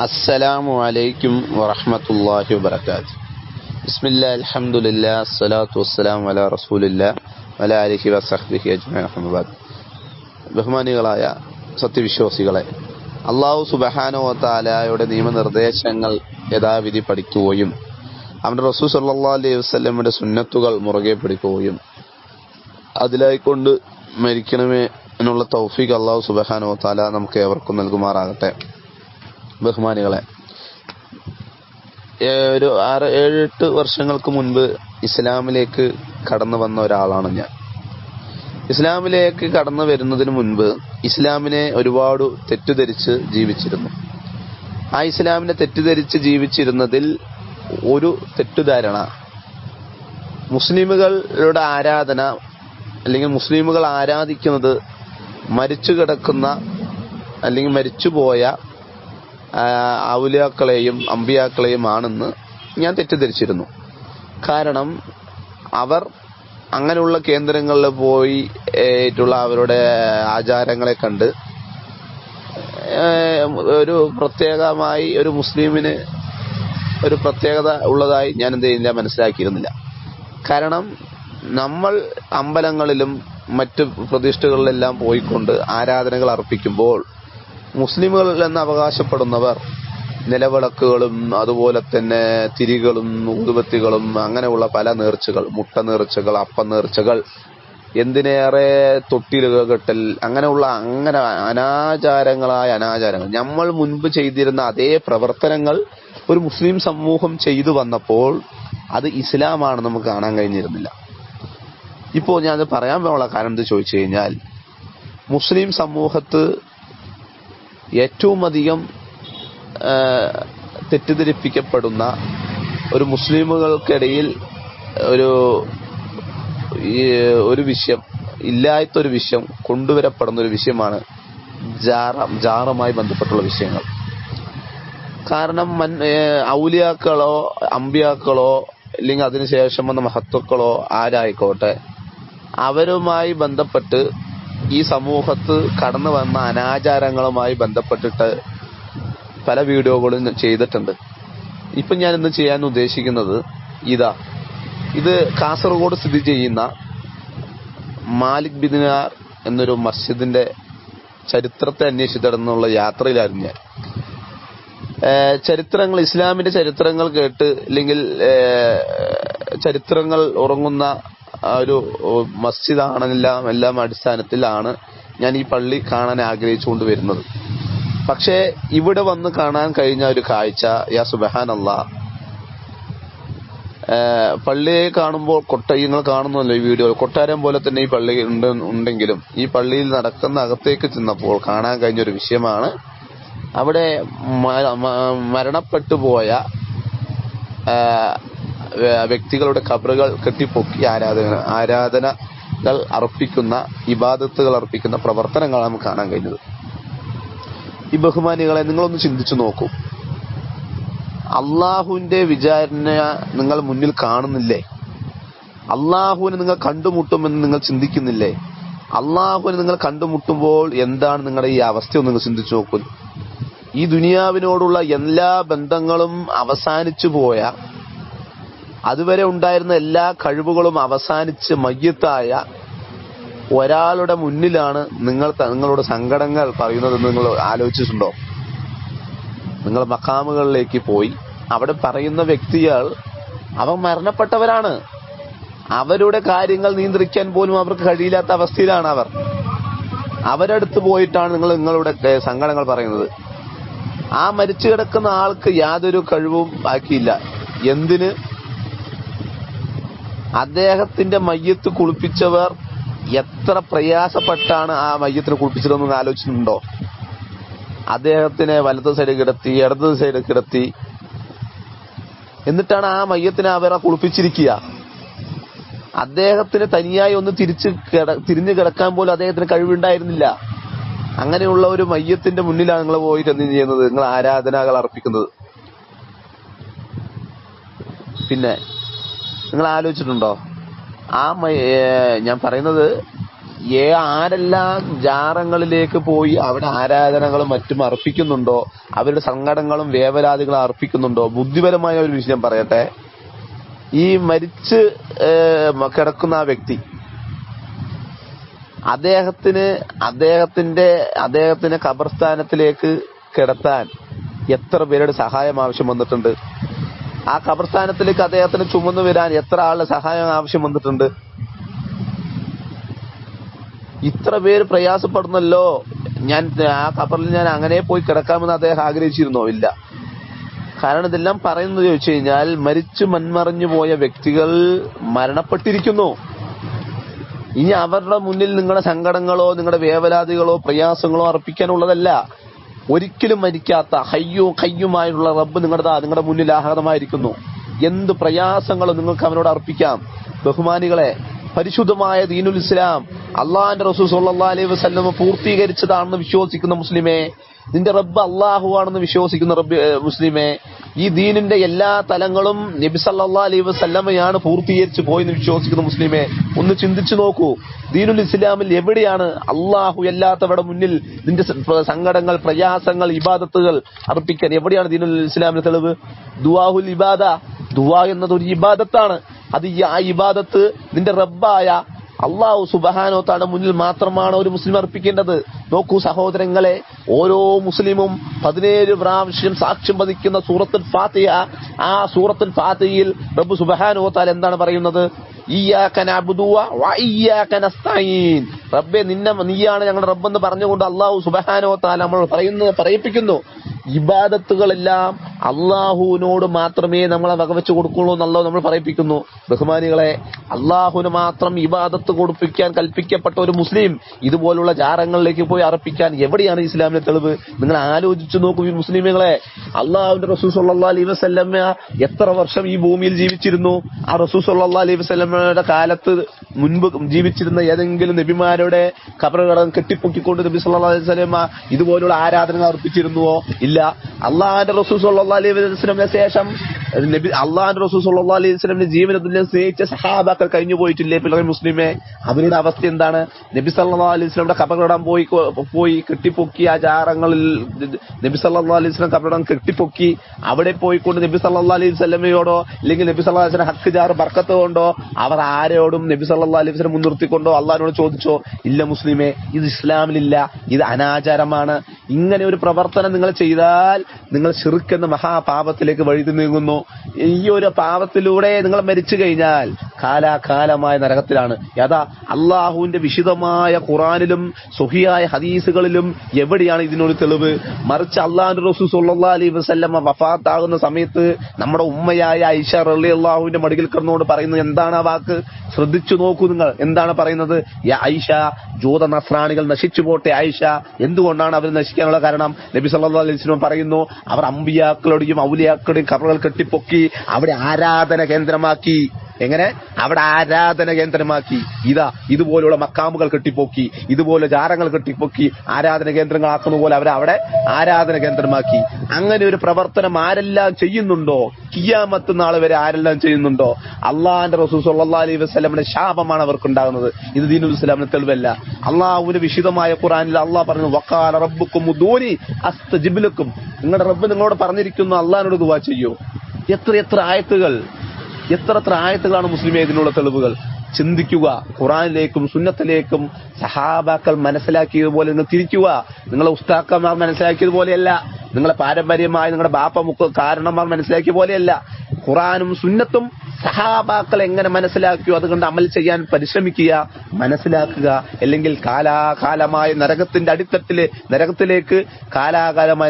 അസ്സലാമു അലൈക്കും വറഹ്മത്തുള്ളാഹി വബറകാതുഹു. ബിസ്മില്ലാ അൽഹംദുലില്ലാ അസ്സലാത്തു വസ്സലാമു അലാ റസൂലില്ലാ വഅലാ ആലിഹി വസഹ്ബിഹി അജ്മഈൻ. അമ്മാ ബഅദ്. ബഹുമാനികളായ സത്യവിശ്വാസികളെ, അല്ലാഹു സുബ്ഹാനഹു വ തആലയുടെ നിയമനിർദ്ദേശങ്ങൾ യഥാവിധി പഠിക്കുകയും അവന്റെ റസൂൽ സല്ലല്ലാഹു അലൈഹി വസല്ലമയുടെ സുന്നത്തുകൾ മുറുകെ പിടിക്കുകയും അതിലായിക്കൊണ്ട് മരിക്കണമേ എന്നുള്ള തൗഫീഖ് അല്ലാഹു സുബ്ഹാനഹു വ തആല നമുക്ക് ഏവർക്കും നൽകുമാറാകട്ടെ. ബഹുമാനികളെ, ഒരു 6-7-8 വർഷങ്ങൾക്ക് മുൻപ് ഇസ്ലാമിലേക്ക് കടന്നു വന്ന ഒരാളാണ് ഞാൻ. ഇസ്ലാമിലേക്ക് കടന്നു വരുന്നതിന് മുൻപ് ഇസ്ലാമിനെ ഒരുപാട് തെറ്റിദ്ധരിച്ച് ജീവിച്ചിരുന്നു. ആ ഇസ്ലാമിനെ തെറ്റിദ്ധരിച്ച് ജീവിച്ചിരുന്നതിൽ ഒരു തെറ്റിദ്ധാരണ, മുസ്ലിമുകളുടെ ആരാധന അല്ലെങ്കിൽ മുസ്ലിമുകൾ ആരാധിക്കുന്നത് മരിച്ചു കിടക്കുന്ന അല്ലെങ്കിൽ മരിച്ചുപോയ ഔലിയാക്കളെയും അമ്പിയാക്കളെയും ആണെന്ന് ഞാൻ തെറ്റിദ്ധരിച്ചിരുന്നു. കാരണം അവർ അങ്ങനെയുള്ള കേന്ദ്രങ്ങളിൽ പോയിട്ടുള്ള അവരുടെ ആചാരങ്ങളെ കണ്ട് ഒരു പ്രത്യേകമായി ഒരു മുസ്ലിമിന് ഒരു പ്രത്യേകത ഉള്ളതായി ഞാൻ മനസ്സിലാക്കിയിരുന്നില്ല. കാരണം നമ്മൾ അമ്പലങ്ങളിലും മറ്റു പ്രതിഷ്ഠകളിലെല്ലാം പോയിക്കൊണ്ട് ആരാധനകൾ അർപ്പിക്കുമ്പോൾ മുസ്ലിമുകൾ എന്ന് അവകാശപ്പെടുന്നവർ നിലവിളക്കുകളും അതുപോലെ തന്നെ തിരികളും ഊതുബത്തികളും അങ്ങനെയുള്ള പല നേർച്ചകൾ, മുട്ട നേർച്ചകൾ, അപ്പം നേർച്ചകൾ, എന്തിനേറെ തൊട്ടിലുകൾ കെട്ടൽ, അങ്ങനെയുള്ള അനാചാരങ്ങളായ അനാചാരങ്ങൾ നമ്മൾ മുൻപ് ചെയ്തിരുന്ന അതേ പ്രവർത്തനങ്ങൾ ഒരു മുസ്ലിം സമൂഹം ചെയ്തു വന്നപ്പോൾ അത് ഇസ്ലാമാണ് നമുക്ക് കാണാൻ കഴിഞ്ഞിരുന്നില്ല. ഇപ്പോൾ ഞാനത് പറയാൻ പോലുള്ള കാരണം എന്ത് ചോദിച്ചു കഴിഞ്ഞാൽ, മുസ്ലിം സമൂഹത്ത് ഏറ്റവും അധികം തെറ്റിദ്ധരിപ്പിക്കപ്പെടുന്ന ഒരു മുസ്ലിമുകൾക്കിടയിൽ ഒരു വിഷയം, ഇല്ലാത്തൊരു വിഷയം കൊണ്ടുവരപ്പെടുന്ന ഒരു വിഷയമാണ് ജാറുമായി ബന്ധപ്പെട്ടുള്ള വിഷയങ്ങൾ. കാരണം ഔലിയാക്കളോ അമ്പിയാക്കളോ അല്ലെങ്കിൽ അതിനുശേഷം വന്ന മഹത്തുക്കളോ ആരായിക്കോട്ടെ, അവരുമായി ബന്ധപ്പെട്ട് ഈ സമൂഹത്ത് കടന്നു വന്ന അനാചാരങ്ങളുമായി ബന്ധപ്പെട്ടിട്ട് പല വീഡിയോകളും ചെയ്തിട്ടുണ്ട്. ഇപ്പം ഞാൻ ഇന്ന് ചെയ്യാൻ ഉദ്ദേശിക്കുന്നത് ഇത് കാസർഗോഡ് സ്ഥിതി ചെയ്യുന്ന മാലിക് ബിദിനാർ എന്നൊരു മസ്ജിദിന്റെ ചരിത്രത്തെ അന്വേഷിച്ചിടന്നുള്ള യാത്രയിലായിരുന്നു ഞാൻ. ചരിത്രങ്ങൾ, ഇസ്ലാമിന്റെ ചരിത്രങ്ങൾ കേട്ട് അല്ലെങ്കിൽ ചരിത്രങ്ങൾ ഉറങ്ങുന്ന ഒരു മസ്ജിദാണെല്ലാം അടിസ്ഥാനത്തിലാണ് ഞാൻ ഈ പള്ളി കാണാൻ ആഗ്രഹിച്ചുകൊണ്ട് വരുന്നത്. പക്ഷേ ഇവിടെ വന്ന് കാണാൻ കഴിഞ്ഞ ഒരു കാഴ്ച, യാ സുബ്ഹാനല്ലാഹ്, പള്ളിയെ കാണുമ്പോൾ നിങ്ങൾ കാണുന്നല്ലോ ഈ വീഡിയോ, കൊട്ടാരം പോലെ തന്നെ ഈ പള്ളി ഉണ്ടെങ്കിലും ഈ പള്ളിയിൽ നടക്കുന്ന അകത്തേക്ക് ചെന്നപ്പോൾ കാണാൻ കഴിഞ്ഞൊരു വിഷയമാണ്, അവിടെ മരണപ്പെട്ടു വ്യക്തികളുടെ ഖബറുകൾ കെട്ടിപ്പൊക്കി ആരാധനകൾ അർപ്പിക്കുന്ന, ഇബാദത്തുകൾ അർപ്പിക്കുന്ന പ്രവർത്തനങ്ങളാണ് നമുക്ക് കാണാൻ കഴിഞ്ഞത്. ഈ ബഹുമാനികളെ, നിങ്ങളൊന്ന് ചിന്തിച്ചു നോക്കൂ. അള്ളാഹുവിന്റെ വിചാരണ നിങ്ങൾ മുന്നിൽ കാണുന്നില്ലേ? അള്ളാഹുവിനെ നിങ്ങൾ കണ്ടുമുട്ടുമെന്ന് നിങ്ങൾ ചിന്തിക്കുന്നില്ലേ? അള്ളാഹുവിനെ നിങ്ങൾ കണ്ടുമുട്ടുമ്പോൾ എന്താണ് നിങ്ങളുടെ ഈ അവസ്ഥയൊന്ന് നിങ്ങൾ ചിന്തിച്ചു നോക്കൂ. ഈ ദുനിയാവിനോടുള്ള എല്ലാ ബന്ധങ്ങളും അവസാനിച്ചു പോയ, അതുവരെ ഉണ്ടായിരുന്ന എല്ലാ കഴിവുകളും അവസാനിച്ച് മയ്യത്തായ ഒരാളുടെ മുന്നിലാണ് നിങ്ങളുടെ സങ്കടങ്ങൾ പറയുന്നതെന്ന് നിങ്ങൾ ആലോചിച്ചിട്ടുണ്ടോ? നിങ്ങൾ മഖാമുകളിലേക്ക് പോയി അവിടെ പറയുന്ന വ്യക്തികൾ അവർ മരണപ്പെട്ടവരാണ്. അവരുടെ കാര്യങ്ങൾ നിയന്ത്രിക്കാൻ പോലും അവർക്ക് കഴിയില്ലാത്ത അവസ്ഥയിലാണ് അവരടുത്ത് പോയിട്ടാണ് നിങ്ങളുടെ സങ്കടങ്ങൾ പറയുന്നത്. ആ മരിച്ചു കിടക്കുന്ന ആൾക്ക് യാതൊരു കഴിവും ബാക്കിയില്ല. എന്തിന്? അദ്ദേഹത്തിന്റെ മയ്യത്ത് കുളിപ്പിച്ചവർ എത്ര പ്രയാസപ്പെട്ടാണ് ആ മയ്യത്തിനെ കുളിപ്പിച്ചതെന്ന് ആലോചിച്ചിട്ടുണ്ടോ? അദ്ദേഹത്തിനെ വലത് സൈഡ് കിടത്തി, ഇടത് സൈഡ് കിടത്തി, എന്നിട്ടാണ് ആ മയ്യത്തിനെ അവരെ കുളിപ്പിച്ചിരിക്കുക. അദ്ദേഹത്തിന് തനിയായി ഒന്ന് തിരിഞ്ഞു കിടക്കാൻ പോലും അദ്ദേഹത്തിന് കഴിവുണ്ടായിരുന്നില്ല. അങ്ങനെയുള്ള ഒരു മയ്യത്തിന്റെ മുന്നിലാണ് നിങ്ങൾ പോയിട്ട് എന്ത് ചെയ്യുന്നത്? നിങ്ങൾ ആരാധനകൾ അർപ്പിക്കുന്നത്. പിന്നെ നിങ്ങൾ ആലോചിച്ചിട്ടുണ്ടോ? ഞാൻ പറയുന്നത്, ആരെല്ലാം ജാറങ്ങളിലേക്ക് പോയി അവിടെ ആരാധനകളും മറ്റും അർപ്പിക്കുന്നുണ്ടോ, അവരുടെ സങ്കടങ്ങളും വേവലാതികളും അർപ്പിക്കുന്നുണ്ടോ, ബുദ്ധിപരമായ ഒരു വിഷയം പറയട്ടെ. ഈ മരിച്ച് കിടക്കുന്ന ആ വ്യക്തി അദ്ദേഹത്തിന്റെ ഖബർസ്ഥാനത്തിലേക്ക് കിടത്താൻ എത്ര പേരുടെ സഹായം ആവശ്യം വന്നിട്ടുണ്ട്? ആ ഖബർസ്ഥാനത്തിലേക്ക് അദ്ദേഹത്തിന് ചുമന്നു വരാൻ എത്ര ആളുടെ സഹായം ആവശ്യം വന്നിട്ടുണ്ട്? ഇത്ര പേര് പ്രയാസപ്പെടുന്നല്ലോ, ഞാൻ ആ ഖബറിൽ ഞാൻ അങ്ങനെ പോയി കിടക്കാമെന്ന് അദ്ദേഹം ആഗ്രഹിച്ചിരുന്നോ? ഇല്ല. കാരണം ഇതെല്ലാം പറയുന്നത് ചോദിച്ചു കഴിഞ്ഞാൽ മരിച്ചു മൺമറഞ്ഞു പോയ വ്യക്തികൾ മരണപ്പെട്ടിരിക്കുന്നു. ഇനി അവരുടെ മുന്നിൽ നിങ്ങളുടെ സങ്കടങ്ങളോ നിങ്ങളുടെ വേവലാതികളോ പ്രയാസങ്ങളോ അർപ്പിക്കാനുള്ളതല്ല. ഒരിക്കലും മരിക്കാത്ത ഹയ്യുമായിട്ടുള്ള റബ്ബ് നിങ്ങളുടെ മുന്നിൽ ആഹ്ലാദമായിരിക്കുന്നു. എന്ത് പ്രയാസങ്ങളും നിങ്ങൾക്ക് അവനോട് അർപ്പിക്കാം. ബഹുമാനികളെ, പരിശുദ്ധമായ ദീനുൽ ഇസ്ലാം അള്ളാഹിന്റെ റസൂൽ സ്വല്ലല്ലാഹു അലൈഹി വസല്ലം പൂർത്തീകരിച്ചതാണെന്ന് വിശ്വസിക്കുന്ന മുസ്ലിമേ, നിന്റെ റബ്ബ് അള്ളാഹു ആണെന്ന് വിശ്വസിക്കുന്ന മുസ്ലിമേ, ഈ ദീനിന്റെ എല്ലാ തലങ്ങളും നബി സല്ലല്ലാഹു അലൈഹി വസല്ലമയാണ് പൂർത്തീകരിച്ചു പോയെന്ന് വിശ്വസിക്കുന്ന മുസ്ലിമേ, ഒന്ന് ചിന്തിച്ചു നോക്കൂ. ദീനുൽ ഇസ്ലാമിൽ എവിടെയാണ് അള്ളാഹു അല്ലാത്തവരുടെ മുന്നിൽ നിന്റെ സങ്കടങ്ങൾ, പ്രയാസങ്ങൾ, ഇബാദത്തുകൾ അർപ്പിക്കാൻ എവിടെയാണ് ദീനുൽ ഇസ്ലാമിന്റെ തെളിവ്? ദുആഉൽ ഇബാദ, ദുആ എന്നത് ഒരു ഇബാദത്താണ്. അത് ആ ഇബാദത്ത് നിന്റെ റബ്ബായ അള്ളാഹു സുബ്ഹാനഹു തആല മുന്നിൽ മാത്രമാണ് ഒരു മുസ്ലിം അർപ്പിക്കേണ്ടത്. നോക്കൂ സഹോദരങ്ങളെ, ഓരോ മുസ്ലിമും 17 പ്രാവശ്യം സാക്ഷ്യം വഹിക്കുന്ന സൂറത്തുൽ ഫാത്തിഹ, ആ സൂറത്തുൽ ഫാത്തിഹയിൽ റബ്ബ് സുബ്ഹാനഹു തആല എന്താണ് പറയുന്നത്? ഇയ്യാക നഅ്ബുദു വ ഇയ്യാക നസ്തഈൻ. റബ്ബേ നീയാണ് ഞങ്ങളുടെ റബ്ബെന്ന് പറഞ്ഞുകൊണ്ട് അള്ളാഹു സുബ്ഹാനഹു തആല നമ്മൾ പറയിപ്പിക്കുന്നു. ഇബാദത്തുകളെല്ലാം അള്ളാഹുവിനോട് മാത്രമേ നമ്മളെ വകവെച്ച് കൊടുക്കുള്ളൂ എന്നല്ലോ നമ്മൾ പറയിപ്പിക്കുന്നു. ബഹുമാനികളെ, അള്ളാഹുവിന് മാത്രം ഇബാദത്ത് കൊടുപ്പിക്കാൻ കൽപ്പിക്കപ്പെട്ട ഒരു മുസ്ലിം ഇതുപോലുള്ള ജാറങ്ങളിലേക്ക് പോയി അർപ്പിക്കാൻ എവിടെയാണ് ഇസ്ലാമിന്റെ തെളിവ്? നിങ്ങൾ ആലോചിച്ചു നോക്കൂ ഈ മുസ്ലിമുകളെ. അള്ളാഹുവിന്റെ റസൂൽ സ്വല്ലല്ലാഹു അലൈഹി വസല്ലമ എത്ര വർഷം ഈ ഭൂമിയിൽ ജീവിച്ചിരുന്നു? ആ റസൂൽ സ്വല്ലല്ലാഹു അലൈഹി വസല്ലമയുടെ കാലത്ത് മുൻപ് ജീവിച്ചിരുന്ന ഏതെങ്കിലും നബിമാരുടെ ഖബറുകൾ കെട്ടിപ്പൊക്കിക്കൊണ്ട് നബി സല്ലല്ലാഹു അലൈഹി വസല്ലമ ഇതുപോലുള്ള ആരാധനകൾ അർപ്പിച്ചിരുന്നുവോ? ഇല്ല. അള്ളാഹുവിന്റെ റസൂൽ സ്വല്ലല്ലാഹു അലൈഹി വസല്ലമയുടെ ശേഷം അള്ളാഹുവിന്റെ റസൂൽ സ്വല്ലല്ലാഹു അലൈഹി വസല്ലമയുടെ ജീവിതത്തിൽ സ്നേഹിച്ച സഹാബാക്കൾ കഴിഞ്ഞു പോയിട്ടില്ലേ പിള്ളേർ മുസ്ലിമേ? അവരുടെ അവസ്ഥ എന്താണ്? നബി സല്ലല്ലാഹു അലൈഹി വസല്ലമയുടെ ഖബറിടാൻ പോയി കെട്ടിപ്പൊക്കി ആ ജാറങ്ങളിൽ നബി സല്ലല്ലാഹു അലൈഹി വസല്ലം ഖബറിടാൻ കെട്ടിപ്പൊക്കി അവിടെ പോയിക്കൊണ്ട് നബി സല്ലല്ലാഹു അലൈഹി വസല്ലമയോടോ അല്ലെങ്കിൽ നബി സല്ലല്ലാഹു അലൈഹി വസല്ലം ഹക്ക് ജാർ ബർക്കത്ത് കൊണ്ടോ അവർ ആരോടും നബി സല്ലല്ലാഹു അലൈഹി വസല്ലം മുൻനിർത്തിക്കൊണ്ടോ അള്ളാഹിനോട് ചോദിച്ചോ? ഇല്ല മുസ്ലിമേ, ഇത് ഇസ്ലാമിലില്ല, ഇത് അനാചാരമാണ്. ഇങ്ങനെ ഒരു പ്രവർത്തനം നിങ്ങൾ ചെയ്താൽ നിങ്ങൾ ശിർക്ക് എന്ന മഹാപാപത്തിലേക്ക് വഴുതി നീങ്ങുന്നു. ഈ ഒരു പാപത്തിലൂടെ നിങ്ങൾ മരിച്ചു കഴിഞ്ഞാൽ കാലാകാലമായ നരകത്തിലാണ്. യഥാ അള്ളാഹുവിന്റെ വിശുദ്ധമായ ഖുർആനിലും സ്വഹീഹായ ഹദീസുകളിലും എവിടെയാണ് ഇതിനൊരു തെളിവ്? മറിച്ച് അള്ളാഹുവിന്റെ റസൂൽ സ്വല്ലല്ലാഹു അലൈഹി വസല്ലമ വഫാത്താകുന്ന സമയത്ത് നമ്മുടെ ഉമ്മയായ ആയിഷ റളിയല്ലാഹുവിന്റെ മടിയിൽ കിടന്നുകൊണ്ട് പറയുന്നത് എന്താണ് ആ വാക്ക്? ശ്രദ്ധിച്ചു നോക്കൂ നിങ്ങൾ. എന്താണ് പറയുന്നത്? യാ ആയിഷ, ജൂത നസ്രാണികൾ നശിച്ചു പോട്ടെ ആയിഷ. എന്തുകൊണ്ടാണ് അവർ നശിക്കാനുള്ള കാരണം? നബി സല്ലല്ലാഹു അലൈഹി വസല്ലം പറയുന്നു, അവർ അമ്പിയാക്കളുടെയും ഔലിയാക്കളുടെയും ഖബറുകൾ കെട്ടിപ്പൊക്കി അവിടെ ആരാധന കേന്ദ്രമാക്കി. എങ്ങനെ? അവിടെ ആരാധന കേന്ദ്രമാക്കി. ഇതുപോലുള്ള മക്കാമുകൾ കെട്ടിപ്പൊക്കി, ഇതുപോലെ ജാറങ്ങൾ കെട്ടിപ്പൊക്കി ആരാധന കേന്ദ്രങ്ങളാക്കുന്ന പോലെ അവരവിടെ ആരാധന കേന്ദ്രമാക്കി. അങ്ങനെ ഒരു പ്രവർത്തനം ആരെല്ലാം ചെയ്യുന്നുണ്ടോ, ഖിയാമത്ത് നാൾ വരെ ആരെല്ലാം ചെയ്യുന്നുണ്ടോ, അള്ളാഹിന്റെ റസൂൽ സ്വല്ലല്ലാഹു അലൈഹി വസല്ലമയുടെ ശാപമാണ് അവർക്കുണ്ടാകുന്നത്. ഇത് ദീനുൽ ഇസ്ലാമിന്റെ തെളിവല്ല. അള്ളാഹുവിന്റെ വിശുദ്ധമായ ഖുർആനിൽ അള്ളാഹ് പറഞ്ഞു, വഖാല റബ്ബുക്കും ഉദൂനി അസ്തജിബ് ലക്കും. നിങ്ങളുടെ റബ്ബ് നിങ്ങളോട് പറഞ്ഞിരിക്കുന്നു അള്ളാഹിനോട് ദുആ ചെയ്യൂ. എത്ര ആയത്തുകളാണ് മുസ്ലിമേ ഇതിനുള്ള തെളിവുകൾ? ചിന്തിക്കുക. ഖുർആനിലേക്കും സുന്നത്തിലേക്കും സഹാബാക്കൾ മനസ്സിലാക്കിയതുപോലെ നിങ്ങൾ തിരിക്കുക. നിങ്ങളെ ഉസ്താക്കന്മാർ മനസ്സിലാക്കിയതുപോലെയല്ല, നിങ്ങളെ പാരമ്പര്യമായി നിങ്ങളുടെ ബാപ്പ കാരണന്മാർ മനസ്സിലാക്കിയ പോലെയല്ല. ഖുർആനും സുന്നത്തും സഹാബാക്കൾ എങ്ങനെ മനസ്സിലാക്കിയോ അതുകൊണ്ട് അമൽ ചെയ്യാൻ പരിശ്രമിക്കുക, മനസ്സിലാക്കുക. അല്ലെങ്കിൽ കാലാകാലമായ നരകത്തിന്റെ നരകത്തിലേക്ക് കാലാകാലമായ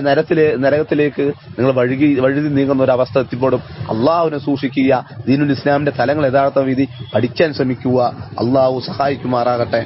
നരകത്തിലേക്ക് നിങ്ങൾ വഴുതി നീങ്ങുന്ന ഒരു അവസ്ഥ എത്തിപ്പെടും. അള്ളാഹുവിനെ സൂക്ഷിക്കുക. ദീനുൽ ഇസ്ലാമിന്റെ തലങ്ങൾ യഥാർത്ഥ വിധി പഠിക്കാൻ ശ്രമിക്കുക. അള്ളാഹു സഹായിക്കുമാറാകട്ടെ.